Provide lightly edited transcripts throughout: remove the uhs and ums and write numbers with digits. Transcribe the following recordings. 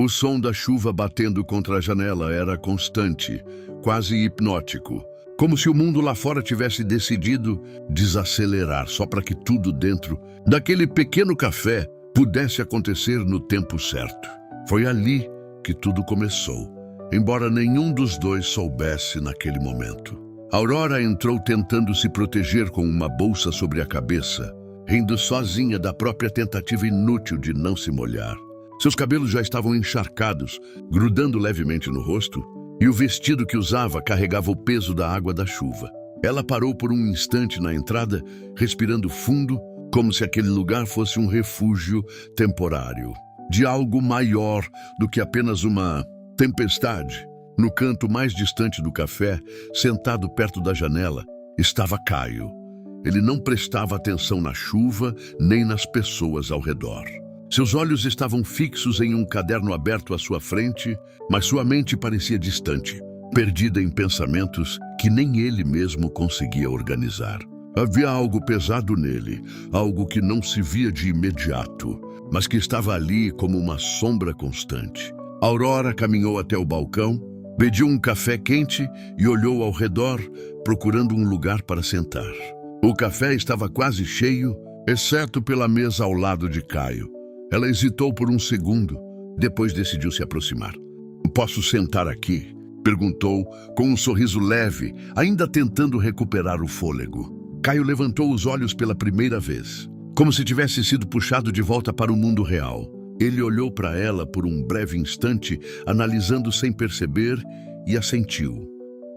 O som da chuva batendo contra a janela era constante, quase hipnótico, como se o mundo lá fora tivesse decidido desacelerar só para que tudo dentro daquele pequeno café pudesse acontecer no tempo certo. Foi ali que tudo começou, embora nenhum dos dois soubesse naquele momento. Aurora entrou tentando se proteger com uma bolsa sobre a cabeça, rindo sozinha da própria tentativa inútil de não se molhar. Seus cabelos já estavam encharcados, grudando levemente no rosto, e o vestido que usava carregava o peso da água da chuva. Ela parou por um instante na entrada, respirando fundo, como se aquele lugar fosse um refúgio temporário, de algo maior do que apenas uma tempestade. No canto mais distante do café, sentado perto da janela, estava Caio. Ele não prestava atenção na chuva nem nas pessoas ao redor. Seus olhos estavam fixos em um caderno aberto à sua frente, mas sua mente parecia distante, perdida em pensamentos que nem ele mesmo conseguia organizar. Havia algo pesado nele, algo que não se via de imediato, mas que estava ali como uma sombra constante. Aurora caminhou até o balcão, pediu um café quente e olhou ao redor, procurando um lugar para sentar. O café estava quase cheio, exceto pela mesa ao lado de Caio. Ela hesitou por um segundo, depois decidiu se aproximar. "Posso sentar aqui?" perguntou, com um sorriso leve, ainda tentando recuperar o fôlego. Caio levantou os olhos pela primeira vez, como se tivesse sido puxado de volta para o mundo real. Ele olhou para ela por um breve instante, analisando sem perceber, e assentiu.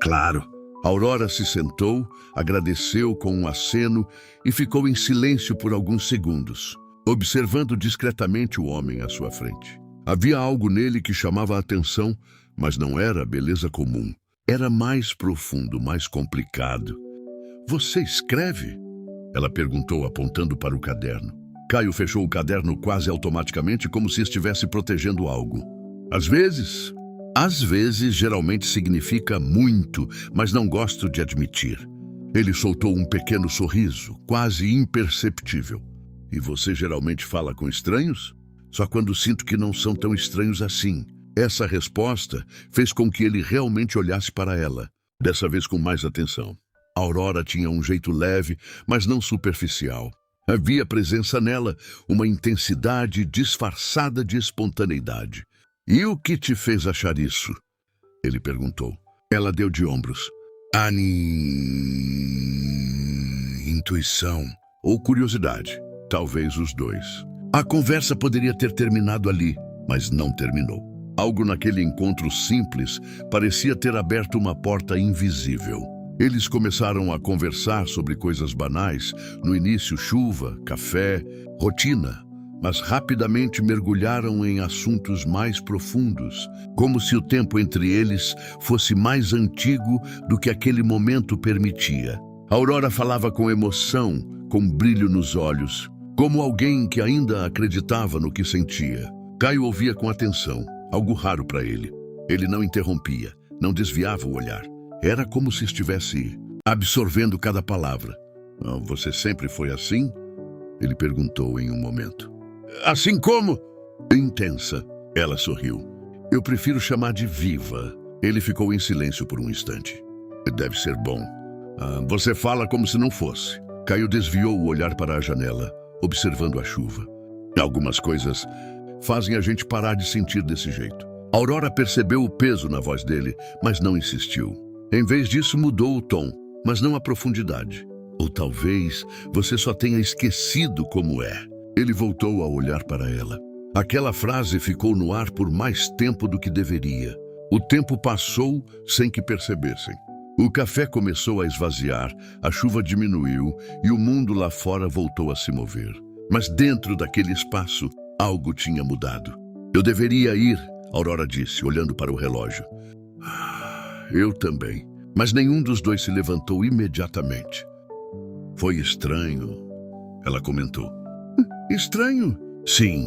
"Claro." Aurora se sentou, agradeceu com um aceno e ficou em silêncio por alguns segundos, observando discretamente o homem à sua frente. Havia algo nele que chamava a atenção, mas não era beleza comum. Era mais profundo, mais complicado. "Você escreve?" ela perguntou, apontando para o caderno. Caio fechou o caderno quase automaticamente, como se estivesse protegendo algo. Às vezes, geralmente significa muito, mas não gosto de admitir." Ele soltou um pequeno sorriso, quase imperceptível. "E você geralmente fala com estranhos?" "Só quando sinto que não são tão estranhos assim." Essa resposta fez com que ele realmente olhasse para ela, dessa vez com mais atenção. Aurora tinha um jeito leve, mas não superficial. Havia presença nela, uma intensidade disfarçada de espontaneidade. "E o que te fez achar isso?" ele perguntou. Ela deu de ombros. Intuição ou curiosidade, talvez os dois. A conversa poderia ter terminado ali, mas não terminou. Algo naquele encontro simples parecia ter aberto uma porta invisível. Eles começaram a conversar sobre coisas banais, no início chuva, café, rotina, mas rapidamente mergulharam em assuntos mais profundos, como se o tempo entre eles fosse mais antigo do que aquele momento permitia. Aurora falava com emoção, com brilho nos olhos, como alguém que ainda acreditava no que sentia. Caio ouvia com atenção, algo raro para ele. Ele não interrompia, não desviava o olhar. Era como se estivesse absorvendo cada palavra. "Você sempre foi assim?" ele perguntou em um momento. "Assim como?" "Intensa." Ela sorriu. "Eu prefiro chamar de viva." Ele ficou em silêncio por um instante. "Deve ser bom." Você fala como se não fosse." Caio desviou o olhar para a janela, observando a chuva. "Algumas coisas fazem a gente parar de sentir desse jeito." Aurora percebeu o peso na voz dele, mas não insistiu. Em vez disso, mudou o tom, mas não a profundidade. "Ou talvez você só tenha esquecido como é." Ele voltou a olhar para ela. Aquela frase ficou no ar por mais tempo do que deveria. O tempo passou sem que percebessem. O café começou a esvaziar, a chuva diminuiu e o mundo lá fora voltou a se mover. Mas dentro daquele espaço, algo tinha mudado. "Eu deveria ir," Aurora disse, olhando para o relógio. "Eu também." Mas nenhum dos dois se levantou imediatamente. "Foi estranho," ela comentou. "Estranho?" "Sim.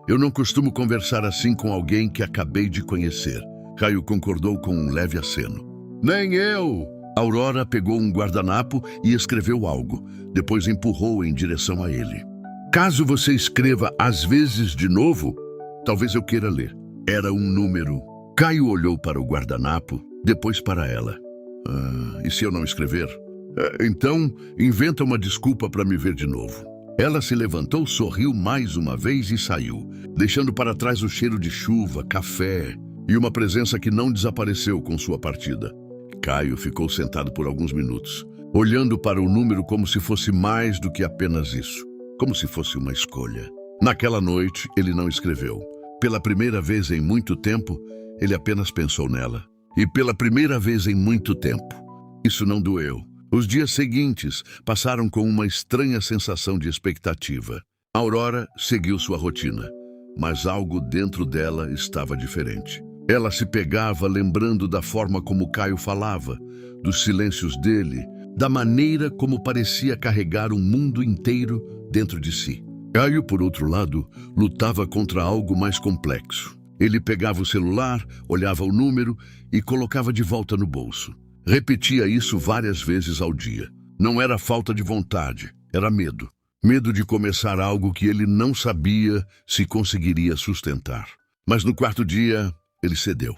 Eu não costumo conversar assim com alguém que acabei de conhecer." Caio concordou com um leve aceno. "Nem eu." Aurora pegou um guardanapo e escreveu algo. Depois empurrou em direção a ele. "Caso você escreva às vezes de novo, talvez eu queira ler." Era um número. Caio olhou para o guardanapo, depois para ela. E se eu não escrever? Então, inventa uma desculpa para me ver de novo. Ela se levantou, sorriu mais uma vez e saiu, deixando para trás o cheiro de chuva, café e uma presença que não desapareceu com sua partida. Caio ficou sentado por alguns minutos, olhando para o número como se fosse mais do que apenas isso, como se fosse uma escolha. Naquela noite, ele não escreveu. Pela primeira vez em muito tempo, ele apenas pensou nela. E pela primeira vez em muito tempo, isso não doeu. Os dias seguintes passaram com uma estranha sensação de expectativa. Aurora seguiu sua rotina, mas algo dentro dela estava diferente. Ela se pegava lembrando da forma como Caio falava, dos silêncios dele, da maneira como parecia carregar um mundo inteiro dentro de si. Caio, por outro lado, lutava contra algo mais complexo. Ele pegava o celular, olhava o número e colocava de volta no bolso. Repetia isso várias vezes ao dia. Não era falta de vontade, era medo. Medo de começar algo que ele não sabia se conseguiria sustentar. Mas no quarto dia, ele cedeu.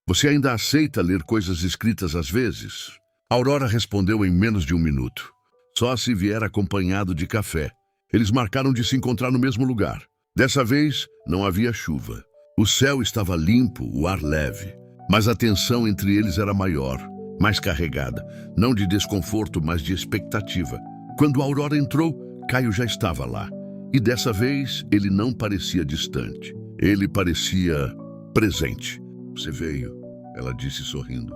Você ainda aceita ler coisas escritas às vezes? Aurora respondeu em menos de um minuto. Só se vier acompanhado de café. Eles marcaram de se encontrar no mesmo lugar. Dessa vez, não havia chuva. O céu estava limpo, o ar leve. Mas a tensão entre eles era maior, mais carregada. Não de desconforto, mas de expectativa. Quando a Aurora entrou, Caio já estava lá. E dessa vez, ele não parecia distante. Ele parecia presente. Você veio, ela disse sorrindo.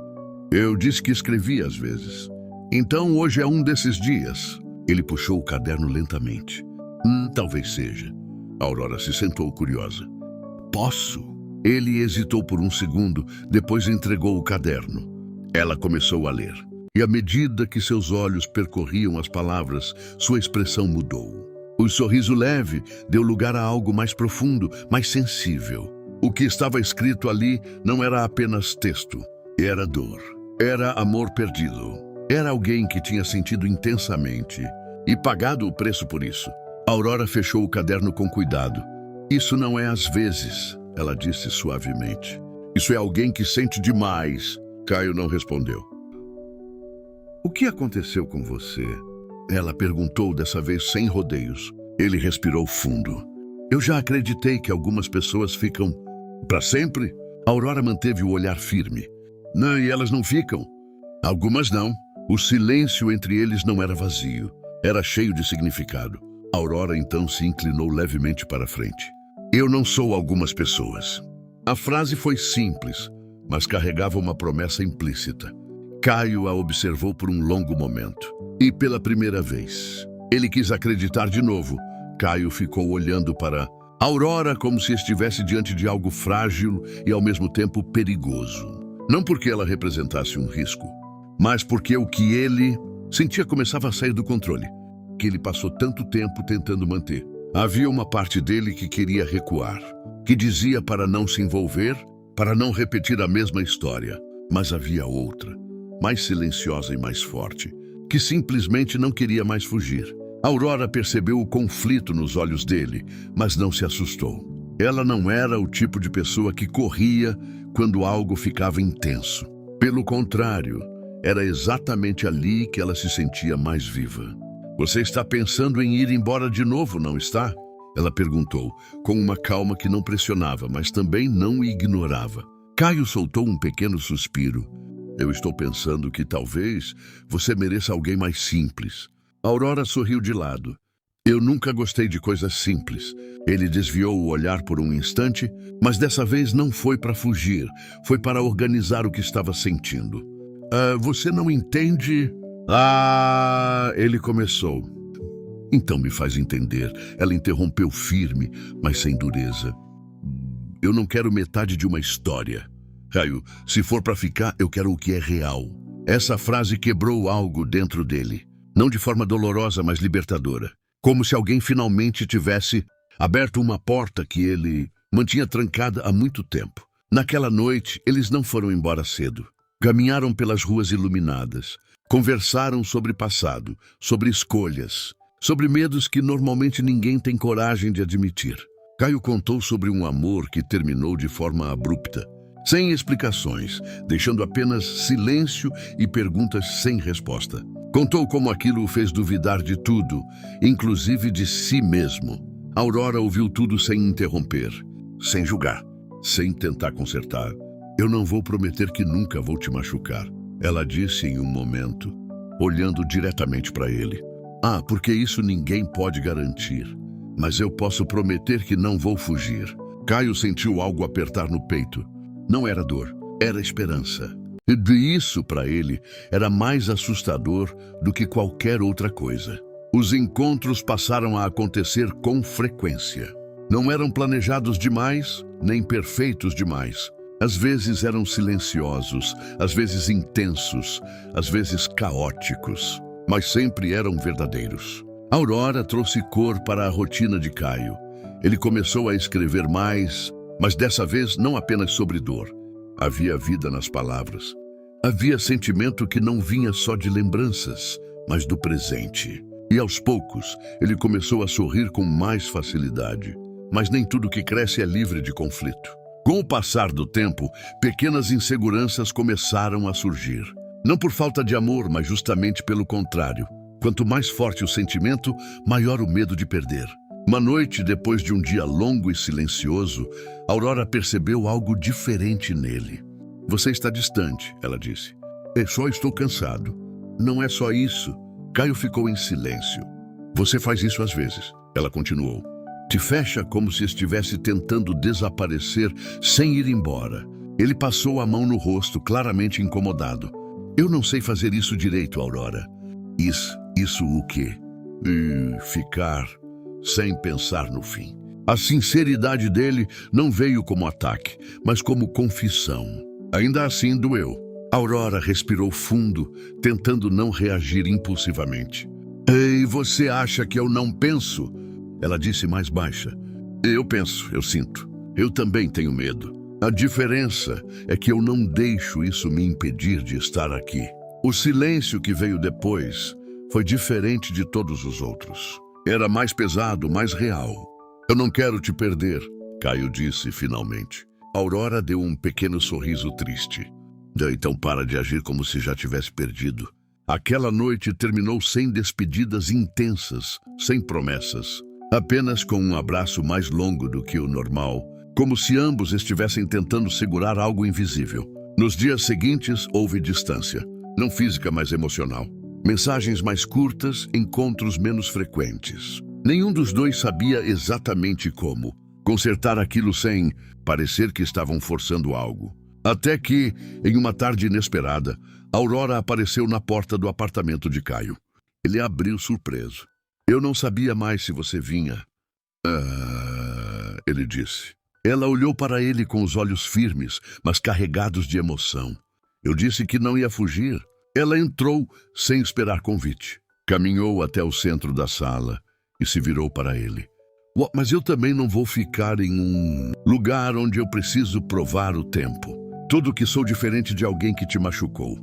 Eu disse que escrevia às vezes. Então hoje é um desses dias. Ele puxou o caderno lentamente. Talvez seja. A Aurora se sentou curiosa. Posso? Ele hesitou por um segundo, depois entregou o caderno. Ela começou a ler. E à medida que seus olhos percorriam as palavras, sua expressão mudou. O sorriso leve deu lugar a algo mais profundo, mais sensível. O que estava escrito ali não era apenas texto. Era dor. Era amor perdido. Era alguém que tinha sentido intensamente e pagado o preço por isso. Aurora fechou o caderno com cuidado. Isso não é às vezes, ela disse suavemente. Isso é alguém que sente demais. Caio não respondeu. O que aconteceu com você? Ela perguntou dessa vez sem rodeios. Ele respirou fundo. Eu já acreditei que algumas pessoas ficam para sempre. Aurora manteve o olhar firme. Não, e elas não ficam. Algumas não. O silêncio entre eles não era vazio. Era cheio de significado. Aurora então se inclinou levemente para frente. Eu não sou algumas pessoas. A frase foi simples, mas carregava uma promessa implícita. Caio a observou por um longo momento. E pela primeira vez, ele quis acreditar de novo. Caio ficou olhando para Aurora como se estivesse diante de algo frágil e ao mesmo tempo perigoso. Não porque ela representasse um risco, mas porque o que ele sentia começava a sair do controle, que ele passou tanto tempo tentando manter. Havia uma parte dele que queria recuar, que dizia para não se envolver, para não repetir a mesma história. Mas havia outra, mais silenciosa e mais forte, que simplesmente não queria mais fugir. Aurora percebeu o conflito nos olhos dele, mas não se assustou. Ela não era o tipo de pessoa que corria quando algo ficava intenso. Pelo contrário, era exatamente ali que ela se sentia mais viva. Você está pensando em ir embora de novo, não está? Ela perguntou, com uma calma que não pressionava, mas também não o ignorava. Caio soltou um pequeno suspiro. Eu estou pensando que talvez você mereça alguém mais simples. Aurora sorriu de lado. Eu nunca gostei de coisas simples. Ele desviou o olhar por um instante, mas dessa vez não foi para fugir, foi para organizar o que estava sentindo. Você não entende? Ele começou. Então me faz entender. Ela interrompeu firme, mas sem dureza. Eu não quero metade de uma história. Caio, se for para ficar, eu quero o que é real. Essa frase quebrou algo dentro dele. Não de forma dolorosa, mas libertadora. Como se alguém finalmente tivesse aberto uma porta que ele mantinha trancada há muito tempo. Naquela noite, eles não foram embora cedo. Caminharam pelas ruas iluminadas. Conversaram sobre passado, sobre escolhas, sobre medos que normalmente ninguém tem coragem de admitir. Caio contou sobre um amor que terminou de forma abrupta, sem explicações, deixando apenas silêncio e perguntas sem resposta. Contou como aquilo o fez duvidar de tudo, inclusive de si mesmo. Aurora ouviu tudo sem interromper, sem julgar, sem tentar consertar. Eu não vou prometer que nunca vou te machucar, ela disse em um momento, olhando diretamente para ele. Porque isso ninguém pode garantir. Mas eu posso prometer que não vou fugir. Caio sentiu algo apertar no peito. Não era dor, era esperança. E isso, para ele, era mais assustador do que qualquer outra coisa. Os encontros passaram a acontecer com frequência. Não eram planejados demais, nem perfeitos demais. Às vezes eram silenciosos, às vezes intensos, às vezes caóticos, mas sempre eram verdadeiros. Aurora trouxe cor para a rotina de Caio. Ele começou a escrever mais, mas dessa vez não apenas sobre dor. Havia vida nas palavras. Havia sentimento que não vinha só de lembranças, mas do presente. E aos poucos, ele começou a sorrir com mais facilidade. Mas nem tudo que cresce é livre de conflito. Com o passar do tempo, pequenas inseguranças começaram a surgir. Não por falta de amor, mas justamente pelo contrário. Quanto mais forte o sentimento, maior o medo de perder. Uma noite, depois de um dia longo e silencioso, Aurora percebeu algo diferente nele. Você está distante, ela disse. Eu só estou cansado. Não é só isso. Caio ficou em silêncio. Você faz isso às vezes, ela continuou. Te fecha como se estivesse tentando desaparecer sem ir embora. Ele passou a mão no rosto, claramente incomodado. Eu não sei fazer isso direito, Aurora. Isso o quê? Ficar sem pensar no fim. A sinceridade dele não veio como ataque, mas como confissão. Ainda assim doeu. Aurora respirou fundo, tentando não reagir impulsivamente. Ei, você acha que eu não penso? Ela disse mais baixa. Eu penso, eu sinto. Eu também tenho medo. A diferença é que eu não deixo isso me impedir de estar aqui. O silêncio que veio depois foi diferente de todos os outros. Era mais pesado, mais real. Eu não quero te perder, Caio disse finalmente. Aurora deu um pequeno sorriso triste. Então para de agir como se já tivesse perdido. Aquela noite terminou sem despedidas intensas, sem promessas. Apenas com um abraço mais longo do que o normal, como se ambos estivessem tentando segurar algo invisível. Nos dias seguintes houve distância, não física, mas emocional. Mensagens mais curtas, encontros menos frequentes. Nenhum dos dois sabia exatamente como consertar aquilo sem parecer que estavam forçando algo. Até que, em uma tarde inesperada, Aurora apareceu na porta do apartamento de Caio. Ele abriu surpreso. Eu não sabia mais se você vinha. Ele disse. Ela olhou para ele com os olhos firmes, mas carregados de emoção. Eu disse que não ia fugir. Ela entrou sem esperar convite. Caminhou até o centro da sala e se virou para ele. Mas eu também não vou ficar em um lugar onde eu preciso provar o tempo. Tudo que sou diferente de alguém que te machucou.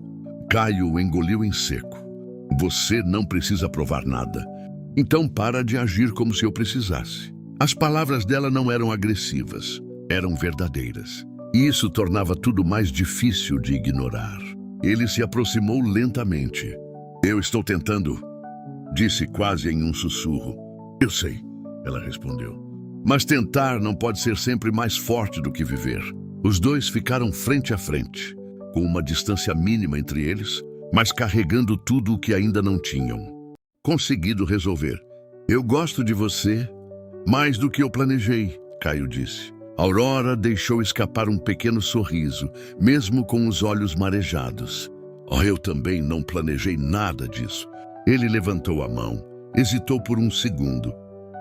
Caio engoliu em seco. Você não precisa provar nada. Então para de agir como se eu precisasse. As palavras dela não eram agressivas, eram verdadeiras. E isso tornava tudo mais difícil de ignorar. Ele se aproximou lentamente. Eu estou tentando, disse quase em um sussurro. Eu sei, ela respondeu. Mas tentar não pode ser sempre mais forte do que viver. Os dois ficaram frente a frente, com uma distância mínima entre eles, mas carregando tudo o que ainda não tinham conseguido resolver. Eu gosto de você mais do que eu planejei, Caio disse. Aurora deixou escapar um pequeno sorriso, mesmo com os olhos marejados. Eu também não planejei nada disso. Ele levantou a mão, hesitou por um segundo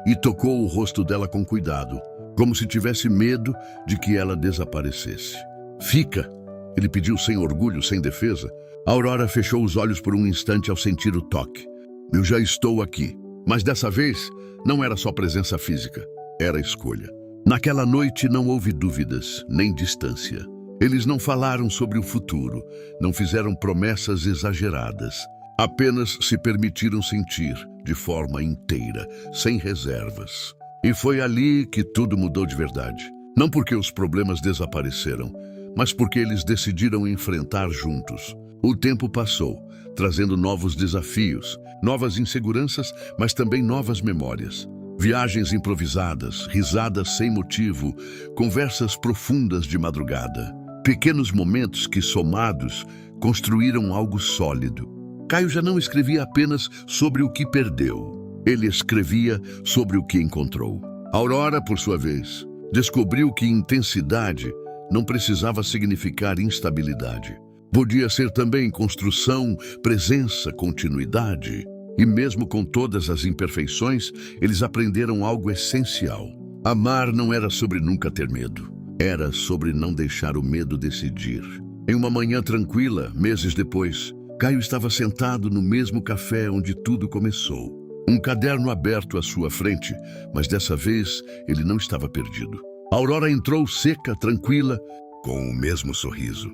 e tocou o rosto dela com cuidado, como se tivesse medo de que ela desaparecesse. Fica, ele pediu sem orgulho, sem defesa. Aurora fechou os olhos por um instante ao sentir o toque. Eu já estou aqui, mas dessa vez não era só presença física, era escolha. Naquela noite não houve dúvidas, nem distância. Eles não falaram sobre o futuro, não fizeram promessas exageradas. Apenas se permitiram sentir, de forma inteira, sem reservas. E foi ali que tudo mudou de verdade. Não porque os problemas desapareceram, mas porque eles decidiram enfrentar juntos. O tempo passou, trazendo novos desafios, novas inseguranças, mas também novas memórias. Viagens improvisadas, risadas sem motivo, conversas profundas de madrugada. Pequenos momentos que, somados, construíram algo sólido. Caio já não escrevia apenas sobre o que perdeu. Ele escrevia sobre o que encontrou. Aurora, por sua vez, descobriu que intensidade não precisava significar instabilidade. Podia ser também construção, presença, continuidade. E mesmo com todas as imperfeições, eles aprenderam algo essencial. Amar não era sobre nunca ter medo. Era sobre não deixar o medo decidir. Em uma manhã tranquila, meses depois, Caio estava sentado no mesmo café onde tudo começou. Um caderno aberto à sua frente, mas dessa vez ele não estava perdido. Aurora entrou seca, tranquila, com o mesmo sorriso,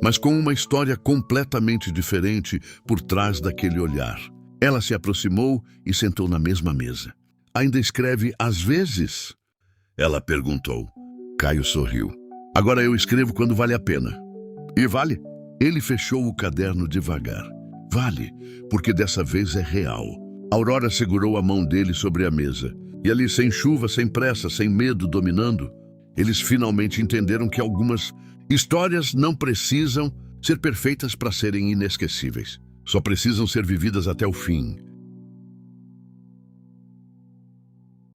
mas com uma história completamente diferente por trás daquele olhar. Ela se aproximou e sentou na mesma mesa. Ainda escreve às vezes? Ela perguntou. Caio sorriu. Agora eu escrevo quando vale a pena. E vale? Ele fechou o caderno devagar. Vale, porque dessa vez é real. Aurora segurou a mão dele sobre a mesa. E ali, sem chuva, sem pressa, sem medo dominando, eles finalmente entenderam que algumas histórias não precisam ser perfeitas para serem inesquecíveis. Só precisam ser vividas até o fim.